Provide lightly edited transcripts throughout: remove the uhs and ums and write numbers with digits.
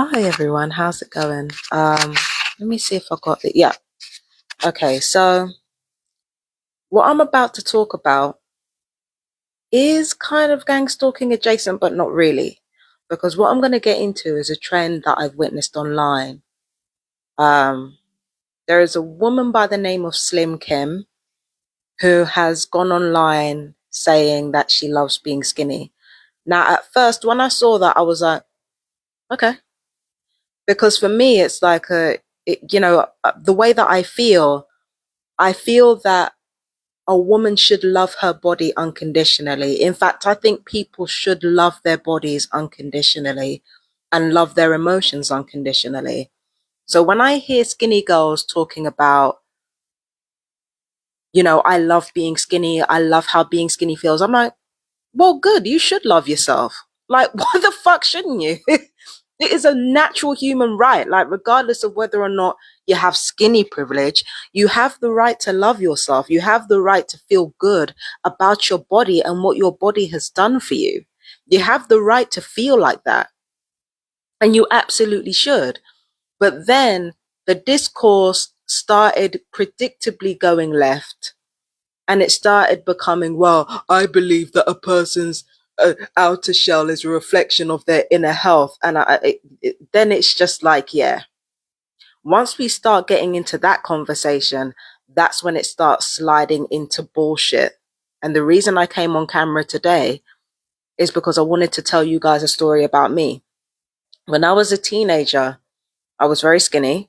Hi everyone, how's it going? Let me see if I got it. Yeah. Okay, so what I'm about to talk about is kind of gang stalking adjacent, but not really. Because what I'm going to get into is a trend that I've witnessed online. Um, there is a woman by the name of SlimKim who has gone online saying that she loves being skinny. Now, at first, when I saw that, I was like, okay. Because for me, it's like the way that I feel that a woman should love her body unconditionally. In fact, I think people should love their bodies unconditionally and love their emotions unconditionally. So when I hear skinny girls talking about, I love being skinny, I love how being skinny feels, I'm like, well, good, you should love yourself. Like, why the fuck shouldn't you? It is a natural human right. Like, regardless of whether or not you have skinny privilege, you have the right to love yourself. You have the right to feel good about your body and what your body has done for you. You have the right to feel like that. And you absolutely should. But then the discourse started predictably going left, and it started becoming, well, I believe that a person's outer shell is a reflection of their inner health. And then it's just like, yeah, once we start getting into that conversation, that's when it starts sliding into bullshit. And the reason I came on camera today is because I wanted to tell you guys a story about me. When I was a teenager, I was very skinny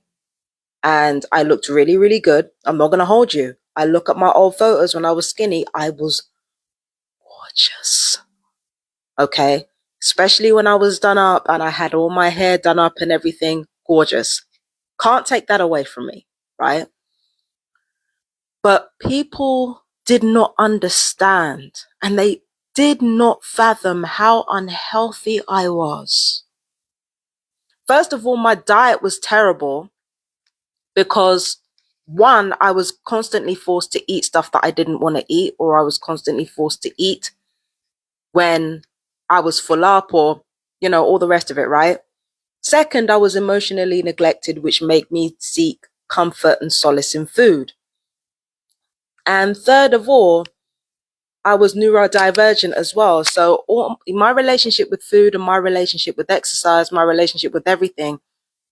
and I looked really, really good. I'm not going to hold you. I look at my old photos when I was skinny. I was gorgeous. Okay. Especially when I was done up and I had all my hair done up and everything. Gorgeous. Can't take that away from me. Right. But people did not understand and they did not fathom how unhealthy I was. First of all, my diet was terrible because one, I was constantly forced to eat stuff that I didn't want to eat, or I was constantly forced to eat when I was full up, or, all the rest of it, right? Second, I was emotionally neglected, which made me seek comfort and solace in food. And third of all, I was neurodivergent as well. So my relationship with food and my relationship with exercise, my relationship with everything,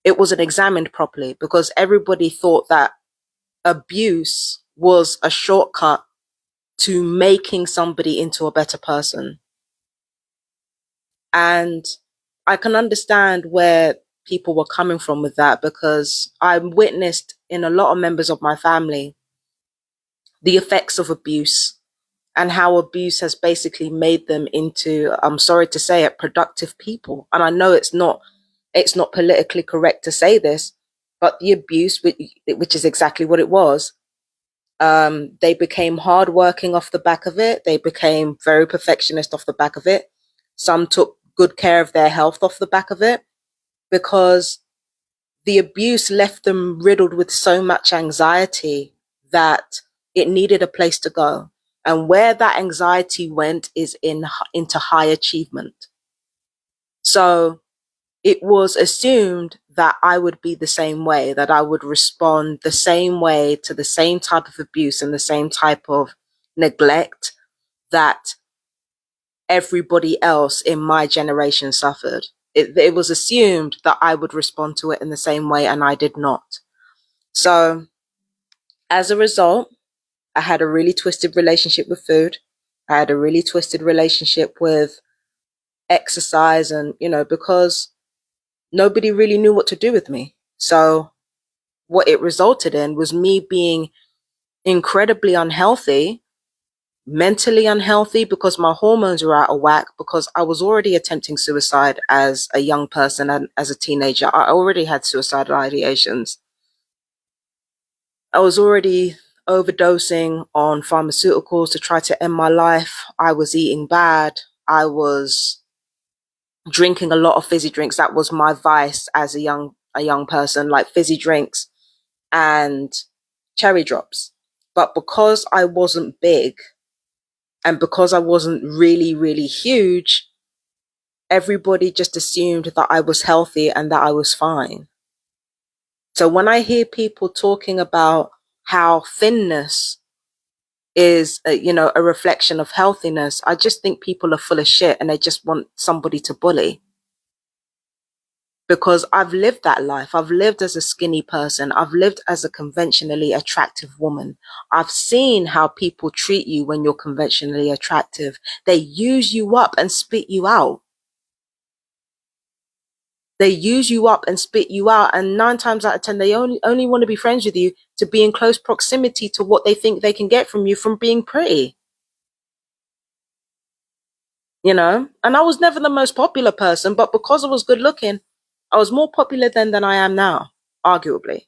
it wasn't examined properly because everybody thought that abuse was a shortcut to making somebody into a better person. And I can understand where people were coming from with that because I witnessed in a lot of members of my family the effects of abuse and how abuse has basically made them into, I'm sorry to say it, productive people. And I know it's not politically correct to say this, but the abuse, which is exactly what it was, they became hardworking off the back of it. They became very perfectionist off the back of it. Some took good care of their health off the back of it because the abuse left them riddled with so much anxiety that it needed a place to go. And where that anxiety went is into high achievement. So it was assumed that I would be the same way, that I would respond the same way to the same type of abuse and the same type of neglect that everybody else in my generation suffered. It was assumed that I would respond to it in the same way, and I did not. So as a result, I had a really twisted relationship with food. I had a really twisted relationship with exercise, and, because nobody really knew what to do with me. So what it resulted in was me being incredibly unhealthy, mentally unhealthy because my hormones were out of whack, because I was already attempting suicide as a young person and as a teenager. I already had suicidal ideations. I was already overdosing on pharmaceuticals to try to end my life. I was eating bad. I was drinking a lot of fizzy drinks. That was my vice as a young person, like fizzy drinks and cherry drops. But because I wasn't big and because I wasn't really, really huge, everybody just assumed that I was healthy and that I was fine. So when I hear people talking about how thinness is, a reflection of healthiness, I just think people are full of shit and they just want somebody to bully. Because I've lived that life. I've lived as a skinny person. I've lived as a conventionally attractive woman. I've seen how people treat you when you're conventionally attractive. They use you up and spit you out. They use you up and spit you out. And 9 times out of 10, they only want to be friends with you to be in close proximity to what they think they can get from you from being pretty. And I was never the most popular person, but because I was good looking, I was more popular then than I am now, arguably.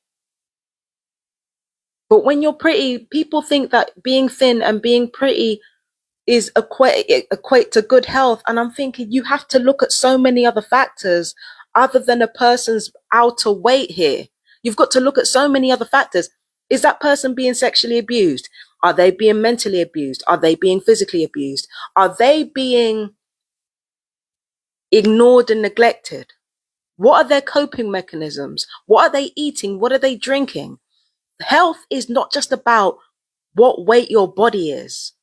But when you're pretty, people think that being thin and being pretty is equate to good health. And I'm thinking you have to look at so many other factors other than a person's outer weight here. You've got to look at so many other factors. Is that person being sexually abused? Are they being mentally abused? Are they being physically abused? Are they being ignored and neglected? What are their coping mechanisms? What are they eating? What are they drinking? Health is not just about what weight your body is.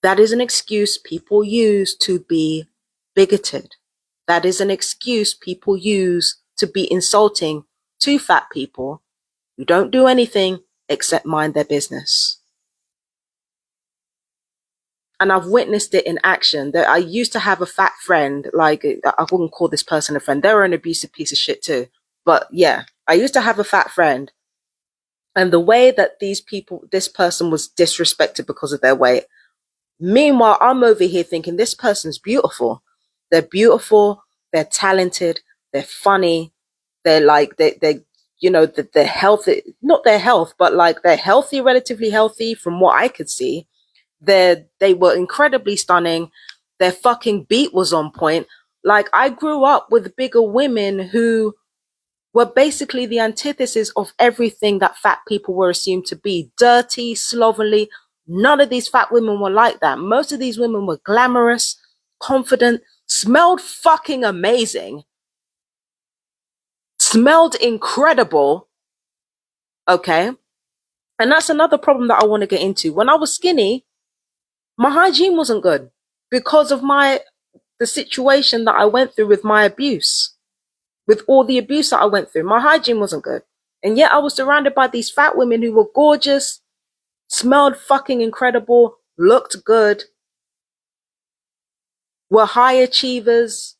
That is an excuse people use to be bigoted. That is an excuse people use to be insulting to fat people who don't do anything except mind their business. And I've witnessed it in action. That I used to have a fat friend, like I wouldn't call this person a friend. They were an abusive piece of shit too. But yeah, I used to have a fat friend. And the way that this person was disrespected because of their weight. Meanwhile, I'm over here thinking this person's beautiful. They're beautiful. They're talented. They're funny. They're like, they're healthy, not their health, but like they're healthy, relatively healthy from what I could see. They were incredibly stunning. Their fucking beat was on point. Like I grew up with bigger women who were basically the antithesis of everything that fat people were assumed to be. Dirty, slovenly. None of these fat women were like that. Most of these women were glamorous, confident, smelled fucking amazing, smelled incredible. Okay. And that's another problem that I want to get into. When I was skinny, my hygiene wasn't good because of the situation that I went through with my abuse. With all the abuse that I went through, my hygiene wasn't good. And yet I was surrounded by these fat women who were gorgeous, smelled fucking incredible, looked good, were high achievers,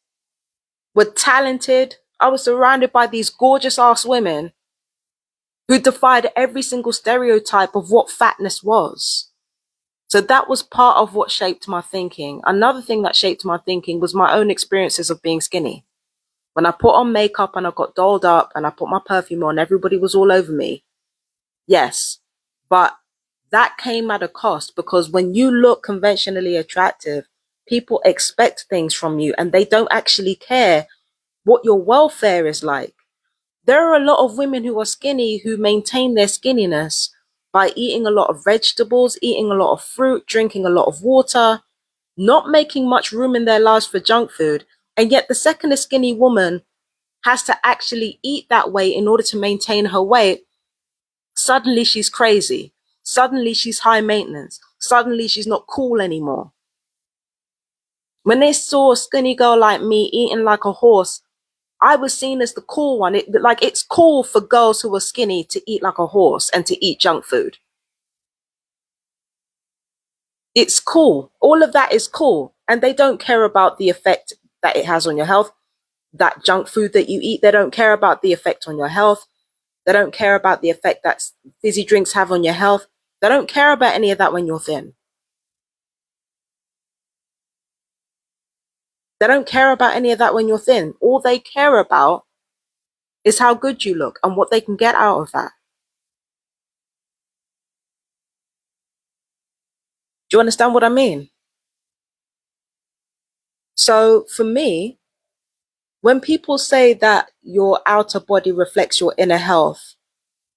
were talented. I was surrounded by these gorgeous ass women who defied every single stereotype of what fatness was. So that was part of what shaped my thinking. Another thing that shaped my thinking was my own experiences of being skinny. When I put on makeup and I got dolled up and I put my perfume on, everybody was all over me. Yes, but that came at a cost because when you look conventionally attractive, people expect things from you and they don't actually care what your welfare is like. There are a lot of women who are skinny who maintain their skinniness by eating a lot of vegetables, eating a lot of fruit, drinking a lot of water, not making much room in their lives for junk food. And yet the second a skinny woman has to actually eat that way in order to maintain her weight, suddenly she's crazy. Suddenly she's high maintenance. Suddenly she's not cool anymore. When they saw a skinny girl like me eating like a horse, I was seen as the cool one. It's cool for girls who are skinny to eat like a horse and to eat junk food. It's cool. All of that is cool. And they don't care about the effect that it has on your health. That junk food that you eat, they don't care about the effect on your health. They don't care about the effect that fizzy drinks have on your health. They don't care about any of that when you're thin. They don't care about any of that when you're thin. All they care about is how good you look and what they can get out of that. Do you understand what I mean? So for me, when people say that your outer body reflects your inner health,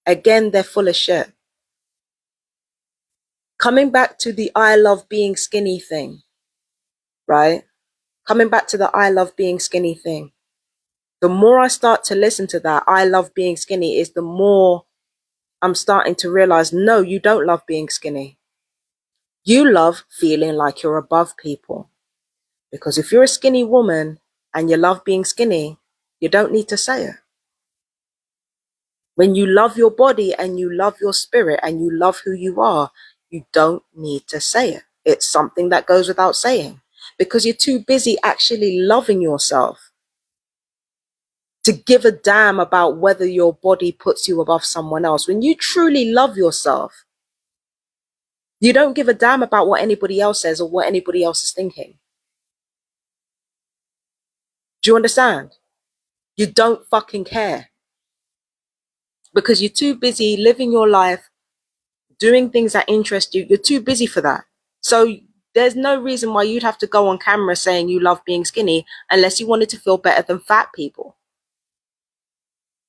again, they're full of shit. Coming back to the I love being skinny thing, right? Coming back to the I love being skinny thing, the more I start to listen to that, I love being skinny, is the more I'm starting to realize, no, you don't love being skinny. You love feeling like you're above people. Because if you're a skinny woman and you love being skinny, you don't need to say it. When you love your body and you love your spirit and you love who you are, you don't need to say it. It's something that goes without saying because you're too busy actually loving yourself to give a damn about whether your body puts you above someone else. When you truly love yourself, you don't give a damn about what anybody else says or what anybody else is thinking. Do you understand? You don't fucking care because you're too busy living your life, doing things that interest you. You're too busy for that. So there's no reason why you'd have to go on camera saying you love being skinny unless you wanted to feel better than fat people.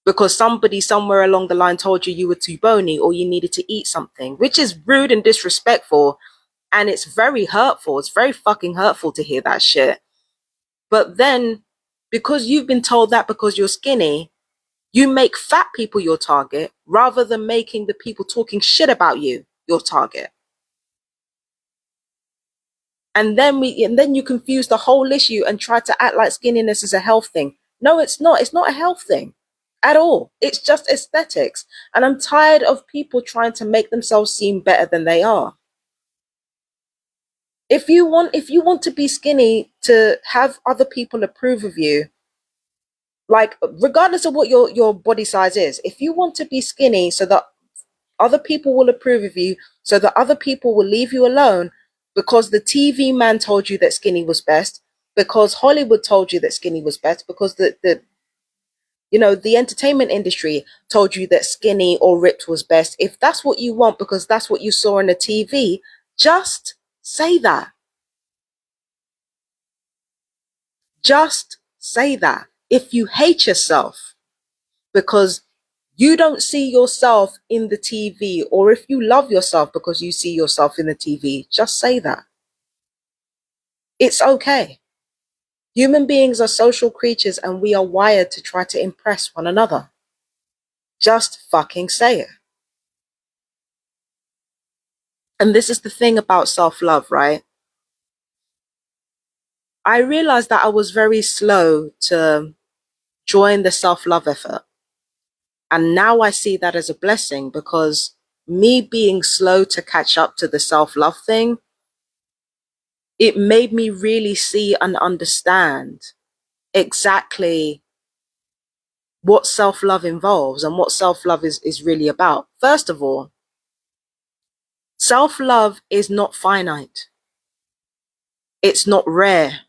Because somebody somewhere along the line told you were too bony or you needed to eat something, which is rude and disrespectful. And it's very hurtful. It's very fucking hurtful to hear that shit. But then, because you've been told that because you're skinny, you make fat people your target rather than making the people talking shit about you your target. And then you confuse the whole issue and try to act like skinniness is a health thing. No, it's not. It's not a health thing at all. It's just aesthetics. And I'm tired of people trying to make themselves seem better than they are. If you want to be skinny to have other people approve of you, like regardless of what your body size is, if you want to be skinny so that other people will approve of you, so that other people will leave you alone because the TV man told you that skinny was best, because Hollywood told you that skinny was best, because the entertainment industry told you that skinny or ripped was best. If that's what you want because that's what you saw on the TV, just say that. Just say that. If you hate yourself because you don't see yourself in the TV, or if you love yourself because you see yourself in the TV, just say that. It's okay. Human beings are social creatures and we are wired to try to impress one another. Just fucking say it. And this is the thing about self-love, right? I realized that I was very slow to join the self-love effort. And now I see that as a blessing because me being slow to catch up to the self-love thing, it made me really see and understand exactly what self-love involves and what self-love is really about. First of all, self-love is not finite. It's not rare.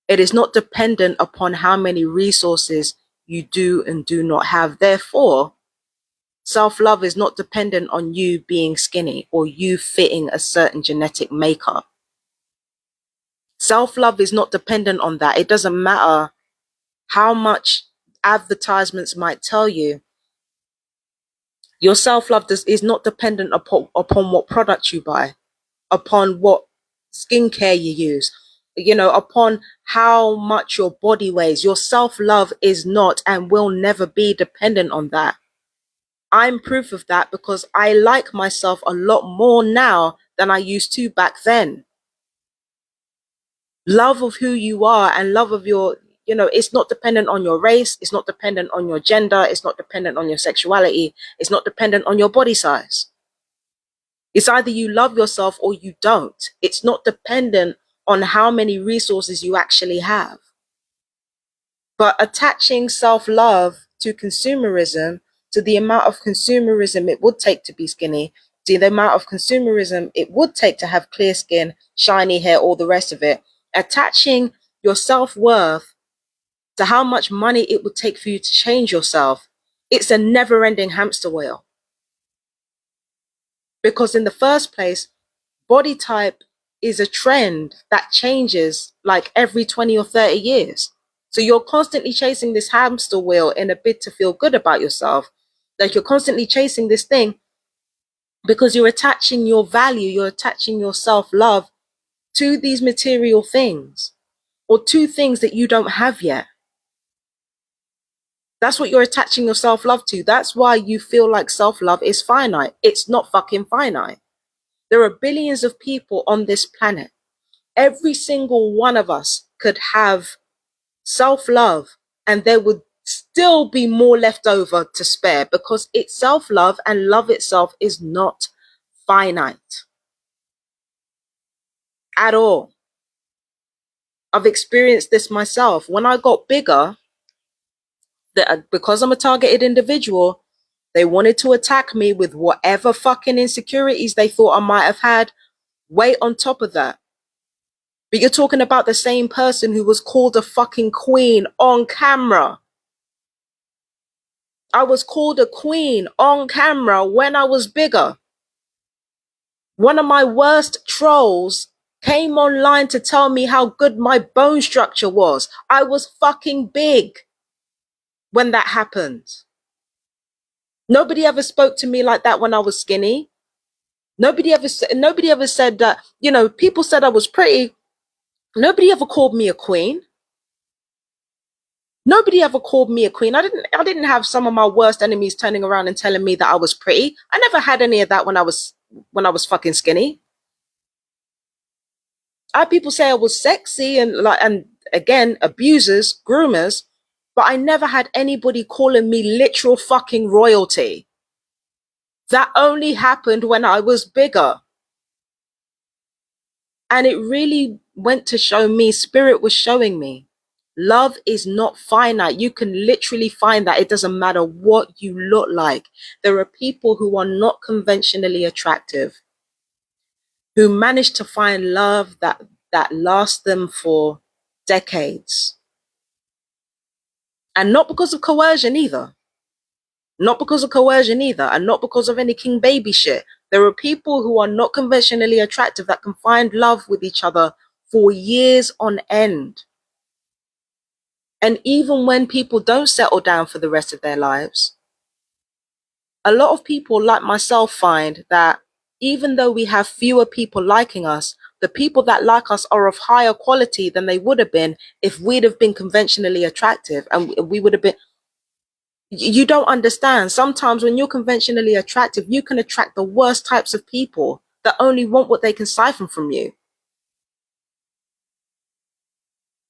It is not dependent upon how many resources you do and do not have. Therefore, self-love is not dependent on you being skinny or you fitting a certain genetic makeup. Self-love is not dependent on that. It doesn't matter how much advertisements might tell you. Your self-love is not dependent upon what product you buy, upon what skincare you use, upon how much your body weighs. Your self-love is not and will never be dependent on that. I'm proof of that because I like myself a lot more now than I used to back then. Love of who you are and love of your, it's not dependent on your race. It's not dependent on your gender. It's not dependent on your sexuality. It's not dependent on your body size. It's either you love yourself or you don't. It's not dependent on how many resources you actually have. But attaching self-love to consumerism, to the amount of consumerism it would take to be skinny, to the amount of consumerism it would take to have clear skin, shiny hair, all the rest of it, attaching your self-worth to how much money it would take for you to change yourself, it's a never-ending hamster wheel. Because in the first place, body type is a trend that changes like every 20 or 30 years. So you're constantly chasing this hamster wheel in a bid to feel good about yourself. Like you're constantly chasing this thing because you're attaching your value, you're attaching your self-love to these material things. or 2 things that you don't have yet. That's what you're attaching your self-love to. That's why you feel like self-love is finite. It's not fucking finite. There are billions of people on this planet. Every single one of us could have self-love, and there would still be more left over to spare, because it's self-love, and love itself is not finite at all. I've experienced this myself. When I got bigger, because I'm a targeted individual, they wanted to attack me with whatever fucking insecurities they thought I might have had, way on top of that. But you're talking about the same person who was called a fucking queen on camera. I was called a queen on camera when I was bigger. One of my worst trolls came online to tell me how good my bone structure was. I was fucking big when that happened. Nobody ever spoke to me like that when I was skinny. Nobody ever said that, people said I was pretty. Nobody ever called me a queen. Nobody ever called me a queen. I didn't have some of my worst enemies turning around and telling me that I was pretty. I never had any of that when I was fucking skinny. I had people say I was sexy and again, abusers, groomers, but I never had anybody calling me literal fucking royalty. That only happened when I was bigger. And it really went to show me, spirit was showing me, love is not finite. You can literally find that. It doesn't matter what you look like. There are people who are not conventionally attractive, who manage to find love that lasts them for decades. And not because of coercion either. Not because of coercion either. And not because of any king baby shit. There are people who are not conventionally attractive that can find love with each other for years on end. And even when people don't settle down for the rest of their lives, a lot of people like myself find that even though we have fewer people liking us, the people that like us are of higher quality than they would have been if we'd have been conventionally attractive, and we would have been. You don't understand. Sometimes when you're conventionally attractive, you can attract the worst types of people that only want what they can siphon from you.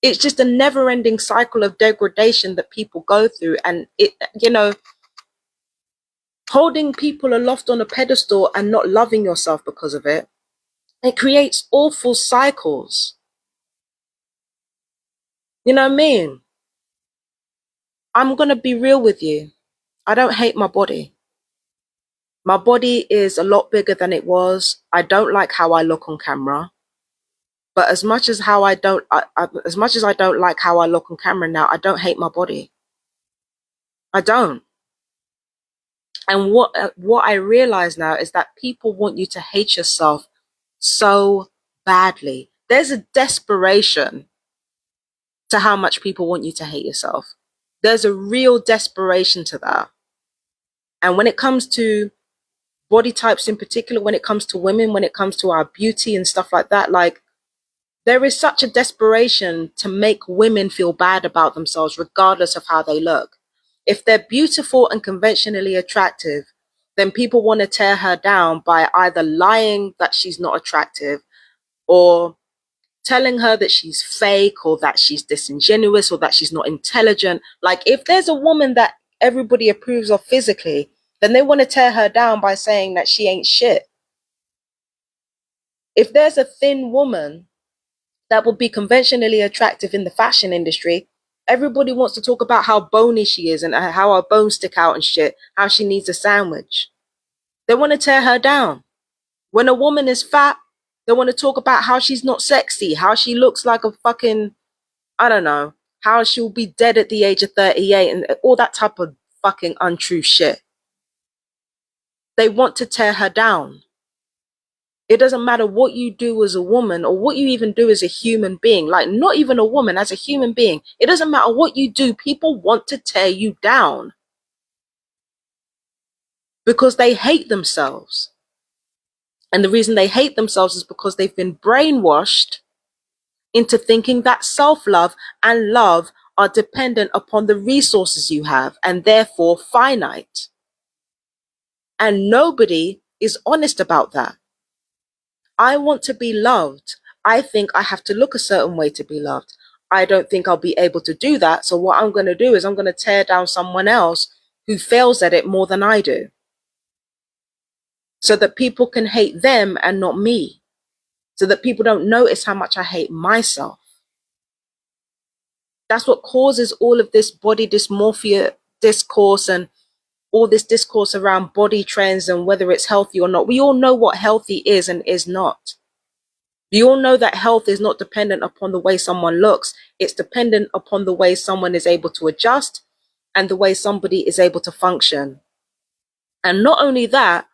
It's just a never-ending cycle of degradation that people go through, and holding people aloft on a pedestal and not loving yourself because of it, it creates awful cycles. You know what I mean? I'm going to be real with you. I don't hate my body. My body is a lot bigger than it was. I don't like how I look on camera. But as much as I don't like how I look on camera now, I don't hate my body. I don't. And what I realize now is that people want you to hate yourself so badly. There's a desperation to how much people want you to hate yourself. There's a real desperation to that. And when it comes to body types in particular, when it comes to women, when it comes to our beauty and stuff like that, like, there is such a desperation to make women feel bad about themselves, regardless of how they look. If they're beautiful and conventionally attractive, then people want to tear her down by either lying that she's not attractive, or telling her that she's fake, or that she's disingenuous, or that she's not intelligent. Like, if there's a woman that everybody approves of physically, then they want to tear her down by saying that she ain't shit. If there's a thin woman that would be conventionally attractive in the fashion industry, everybody wants to talk about how bony she is and how her bones stick out and shit, how she needs a sandwich. They want to tear her down. When a woman is fat, they want to talk about how she's not sexy, how she looks like a fucking, I don't know, how she'll be dead at the age of 38 and all that type of fucking untrue shit. They want to tear her down. It doesn't matter what you do as a woman or what you even do as a human being, like, not even a woman, as a human being. It doesn't matter what you do. People want to tear you down because they hate themselves. And the reason they hate themselves is because they've been brainwashed into thinking that self-love and love are dependent upon the resources you have and therefore finite. And nobody is honest about that. I want to be loved. I think I have to look a certain way to be loved. I don't think I'll be able to do that. So what I'm going to do is I'm going to tear down someone else who fails at it more than I do, so that people can hate them and not me, so that people don't notice how much I hate myself. That's what causes all of this body dysmorphia discourse and all this discourse around body trends and whether it's healthy or not. We all know what healthy is and is not. We all know that health is not dependent upon the way someone looks. It's dependent upon the way someone is able to adjust and the way somebody is able to function. And not only that,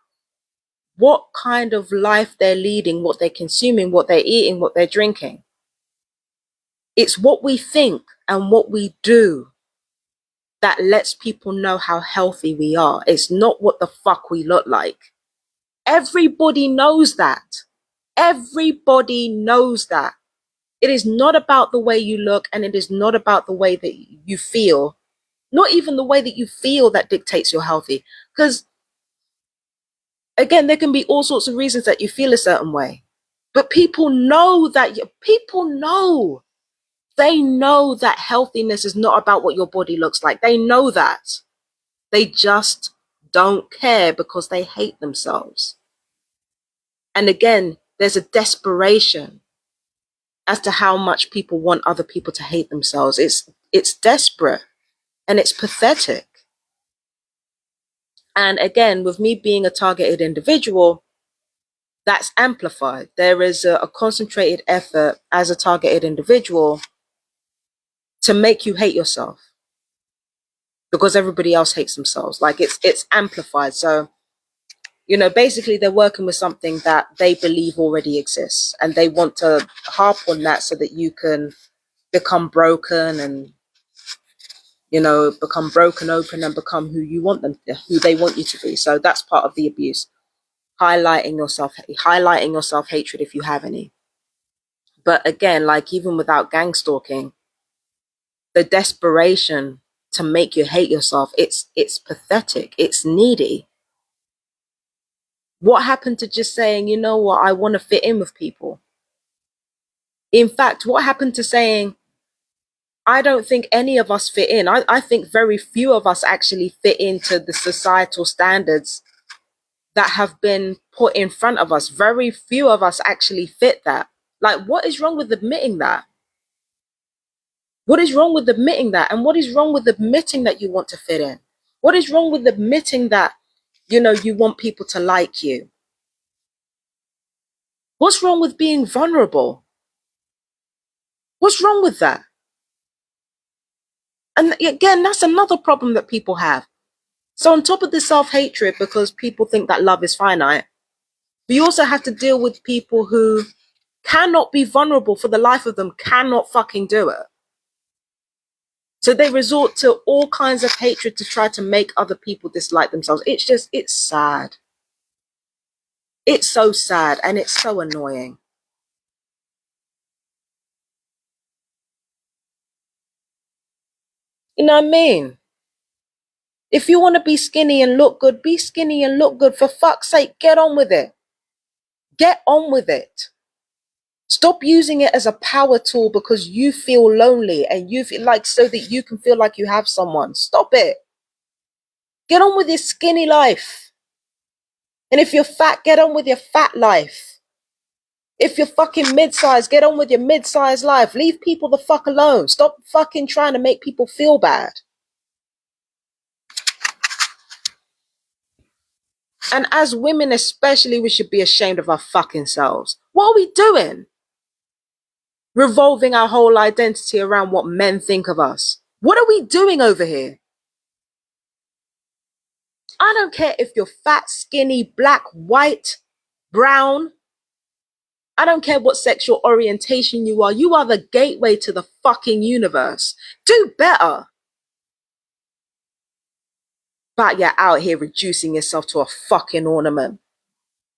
what kind of life they're leading, what they're consuming, what they're eating, what they're drinking. It's what we think and what we do that lets people know how healthy we are. It's not what the fuck we look like. Everybody knows that. Everybody knows that. It is not about the way you look, and it is not about the way that you feel. Not even the way that you feel that dictates you're healthy. Because, again, there can be all sorts of reasons that you feel a certain way. But people know that, people know. They know that healthiness is not about what your body looks like. They know that. They just don't care because they hate themselves. And again, there's a desperation as to how much people want other people to hate themselves. It's desperate and it's pathetic. And again, with me being a targeted individual, that's amplified. There is a concentrated effort as a targeted individual to make you hate yourself because everybody else hates themselves. Like it's amplified. So, you know, basically they're working with something that they believe already exists, and they want to harp on that so that you can become broken and, you know, become broken open and become who you want them, who they want you to be. So that's part of the abuse. Highlighting yourself hatred if you have any. But again, like even without gang stalking, the desperation to make you hate yourself, it's pathetic. It's needy. What happened to just saying, you know what, I want to fit in with people? In fact, what happened to saying, I don't think any of us fit in? I think very few of us actually fit into the societal standards that have been put in front of us. Very few of us actually fit that. Like, what is wrong with admitting that? What is wrong with admitting that? And what is wrong with admitting that you want to fit in? What is wrong with admitting that, you know, you want people to like you? What's wrong with being vulnerable? What's wrong with that? And again, that's another problem that people have. So on top of the self-hatred, because people think that love is finite, we also have to deal with people who cannot be vulnerable for the life of them, cannot fucking do it. So they resort to all kinds of hatred to try to make other people dislike themselves. It's sad. It's so sad and it's so annoying. You know what I mean? If you want to be skinny and look good, be skinny and look good. For fuck's sake, get on with it. Get on with it. Stop using it as a power tool because you feel lonely and you feel like, so that you can feel like you have someone. Stop it. Get on with your skinny life. And if you're fat, get on with your fat life. If you're fucking mid-size, get on with your mid-size life. Leave people the fuck alone. Stop fucking trying to make people feel bad. And as women especially, we should be ashamed of our fucking selves. What are we doing? Revolving our whole identity around what men think of us. What are we doing over here? I don't care if you're fat, skinny, black, white, brown. I don't care what sexual orientation you are. You are the gateway to the fucking universe. Do better. But you're out here reducing yourself to a fucking ornament.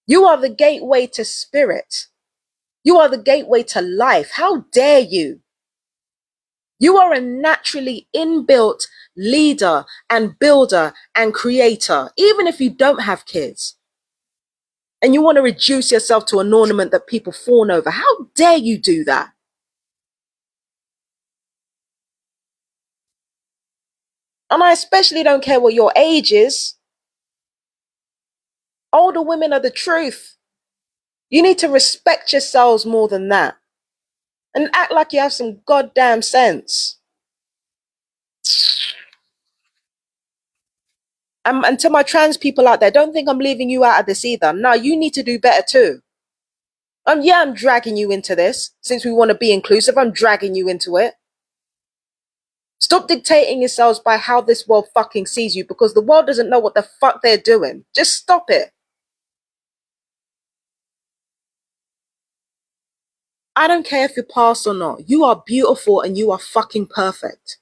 You are the gateway to spirit. You are the gateway to life. How dare you? You are a naturally inbuilt leader and builder and creator, even if you don't have kids. And you want to reduce yourself to an ornament that people fawn over. How dare you do that? And I especially don't care what your age is. Older women are the truth. You need to respect yourselves more than that. And act like you have some goddamn sense. And to my trans people out there, don't think I'm leaving you out of this either. No, you need to do better too. Yeah, I'm dragging you into this. Since we want to be inclusive, I'm dragging you into it. Stop dictating yourselves by how this world fucking sees you, because the world doesn't know what the fuck they're doing. Just stop it. I don't care if you're past or not. You are beautiful and you are fucking perfect.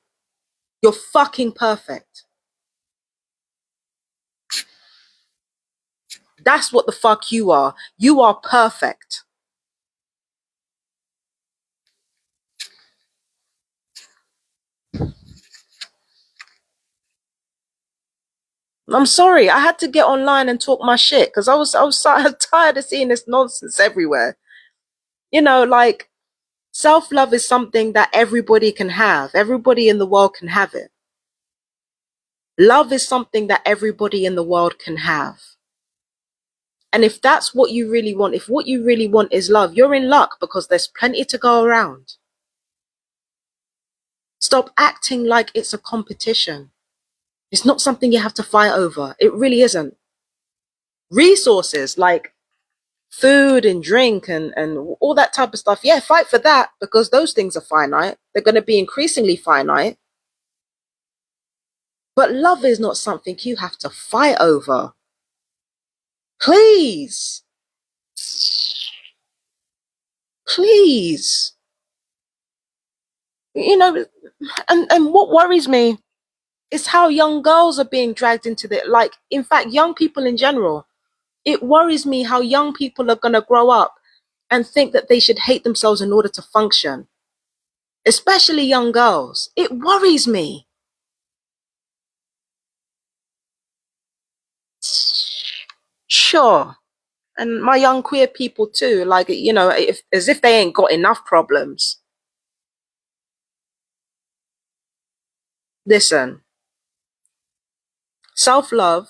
You're fucking perfect. That's what the fuck you are. You are perfect. I'm sorry. I had to get online and talk my shit because I was tired of seeing this nonsense everywhere. You know, like, self-love is something that everybody can have. Everybody in the world can have it. Love is something that everybody in the world can have. And if that's what you really want, if what you really want is love, you're in luck because there's plenty to go around. Stop acting like it's a competition. It's not something you have to fight over. It really isn't. Resources like food and drink and all that type of stuff, yeah, fight for that because those things are finite. They're going to be increasingly finite. But love is not something you have to fight over. Please. Please. You know, and what worries me is how young girls are being dragged into the, like, in fact, young people in general. It worries me how young people are going to grow up and think that they should hate themselves in order to function, especially young girls. It worries me. Sure. And my young queer people too, like, you know, as if they ain't got enough problems. Listen, self-love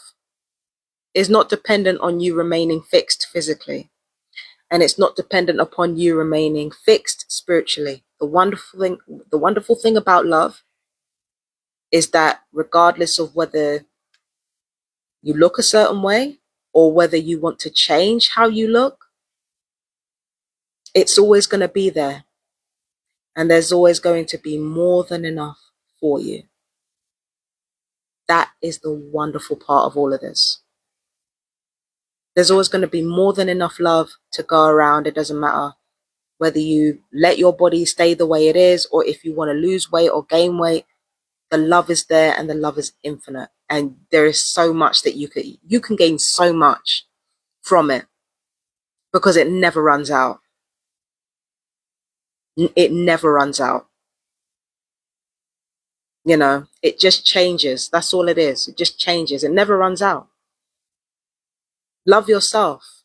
is not dependent on you remaining fixed physically, and it's not dependent upon you remaining fixed spiritually. The wonderful thing about love is that regardless of whether you look a certain way or whether you want to change how you look, it's always going to be there. And there's always going to be more than enough for you. That is the wonderful part of all of this. There's always going to be more than enough love to go around. It doesn't matter whether you let your body stay the way it is or if you want to lose weight or gain weight. The love is there and the love is infinite. And there is so much that you can gain so much from it because it never runs out. It never runs out. You know, it just changes. That's all it is. It just changes. It never runs out. Love yourself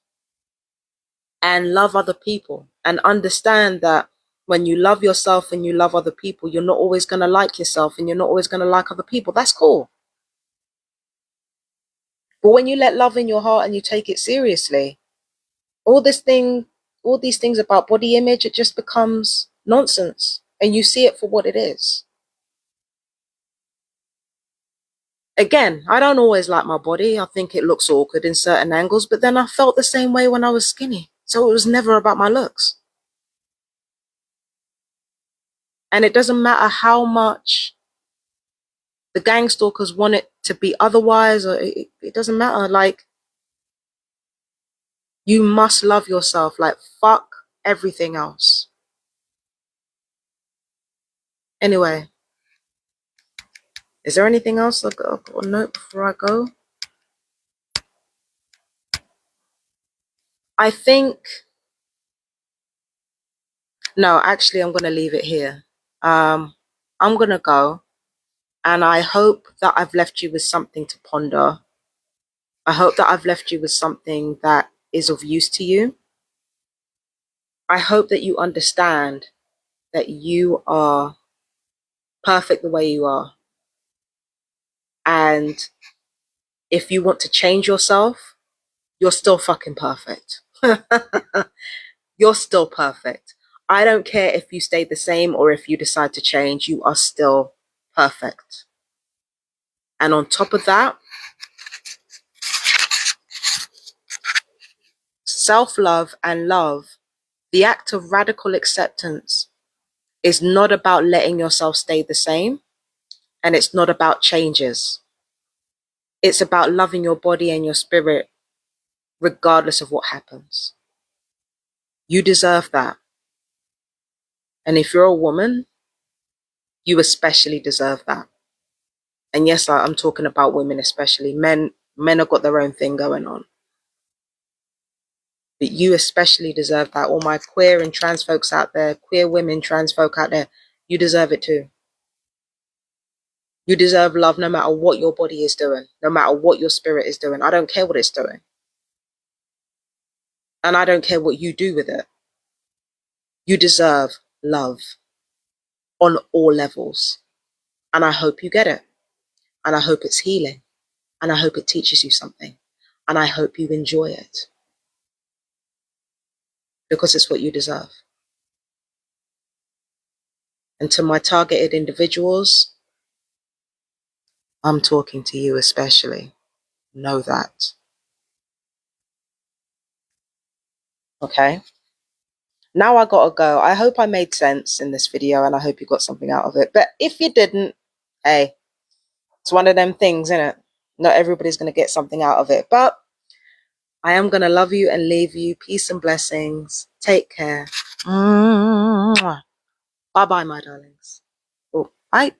and love other people, and understand that when you love yourself and you love other people, you're not always going to like yourself and you're not always going to like other people. That's cool. But when you let love in your heart and you take it seriously, all this thing, all these things about body image, it just becomes nonsense and you see it for what it is. Again, I don't always like my body. I think it looks awkward in certain angles, but then I felt the same way when I was skinny. So it was never about my looks. And it doesn't matter how much the gang stalkers want it to be otherwise, or it doesn't matter. Like, you must love yourself. Like, fuck everything else. Anyway, is there anything else I've got a note before I go? I think No, actually, I'm going to leave it here. I'm going to go, and I hope that I've left you with something to ponder. I hope that I've left you with something that is of use to you. I hope that you understand that you are perfect the way you are. And if you want to change yourself, you're still fucking perfect. You're still perfect. I don't care if you stay the same or if you decide to change, you are still perfect. And on top of that, self-love and love, the act of radical acceptance, is not about letting yourself stay the same, and it's not about changes. It's about loving your body and your spirit regardless of what happens. You deserve that. And if you're a woman, you especially deserve that. And yes, I'm talking about women especially. Men have got their own thing going on. But you especially deserve that. All my queer and trans folks out there, queer women, trans folk out there, you deserve it too. You deserve love no matter what your body is doing, no matter what your spirit is doing. I don't care what it's doing. And I don't care what you do with it. You deserve love on all levels. And I hope you get it. And I hope it's healing. And I hope it teaches you something. And I hope you enjoy it. Because it's what you deserve. And to my targeted individuals, I'm talking to you especially. Know that. Okay? Now I gotta go. I hope I made sense in this video and I hope you got something out of it. But if you didn't, hey, it's one of them things, isn't it? Not everybody's gonna get something out of it. But I am gonna love you and leave you. Peace and blessings. Take care. Bye bye, my darlings. Oh, bye.